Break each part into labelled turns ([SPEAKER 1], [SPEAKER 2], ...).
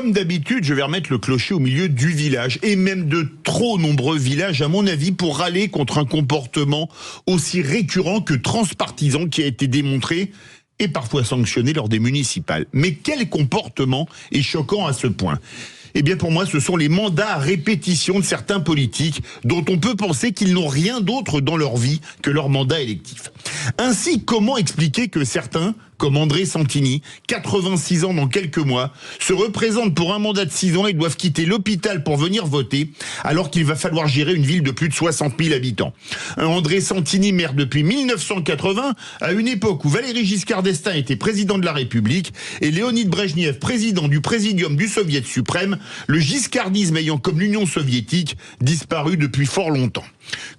[SPEAKER 1] Comme d'habitude, je vais remettre le clocher au milieu du village, et même de trop nombreux villages, à mon avis, pour râler contre un comportement aussi récurrent que transpartisan qui a été démontré et parfois sanctionné lors des municipales. Mais quel comportement est choquant à ce point ? Eh bien pour moi, ce sont les mandats à répétition de certains politiques dont on peut penser qu'ils n'ont rien d'autre dans leur vie que leur mandat électif. Ainsi, comment expliquer que certains, comme André Santini, 86 ans dans quelques mois, se représentent pour un mandat de 6 ans et doivent quitter l'hôpital pour venir voter, alors qu'il va falloir gérer une ville de plus de 60 000 habitants. André Santini, maire depuis 1980, à une époque où Valéry Giscard d'Estaing était président de la République et Léonid Brejnev, président du Présidium du Soviet suprême, le giscardisme ayant comme l'Union soviétique disparu depuis fort longtemps.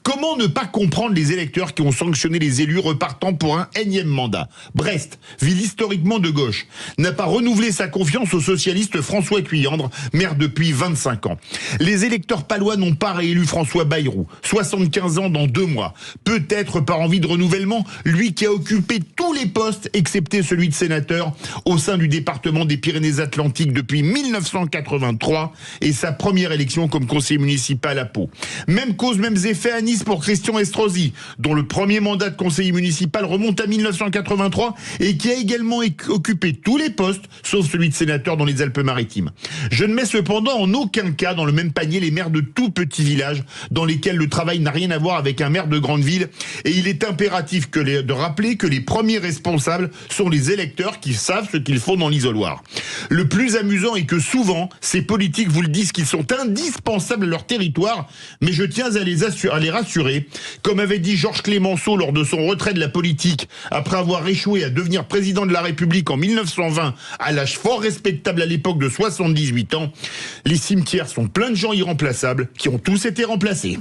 [SPEAKER 1] Comment ne pas comprendre les électeurs qui ont sanctionné les élus repartant pour un énième mandat ? Brest, ville historiquement de gauche, n'a pas renouvelé sa confiance au socialiste François Cuyandre, maire depuis 25 ans. Les électeurs palois n'ont pas réélu François Bayrou, 75 ans dans 2 mois. Peut-être par envie de renouvellement, lui qui a occupé tous les postes, excepté celui de sénateur, au sein du département des Pyrénées-Atlantiques depuis 1983 et sa première élection comme conseiller municipal à Pau. Même cause, mêmes effets à Nice pour Christian Estrosi, dont le premier mandat de conseiller municipal remonte à 1983 et qui a également occupé tous les postes, sauf celui de sénateur dans les Alpes-Maritimes. Je ne mets cependant en aucun cas dans le même panier les maires de tout petits villages dans lesquels le travail n'a rien à voir avec un maire de grande ville, et il est impératif de rappeler que les premiers responsables sont les électeurs qui savent ce qu'ils font dans l'isoloir. Le plus amusant est que souvent, ces politiques vous le disent qu'ils sont indispensables à leur territoire, mais je tiens à les rassurer. Comme avait dit Georges Clémenceau lors de son retrait de la politique, après avoir échoué à devenir président de la République en 1920, à l'âge fort respectable à l'époque de 78 ans, les cimetières sont pleins de gens irremplaçables qui ont tous été remplacés.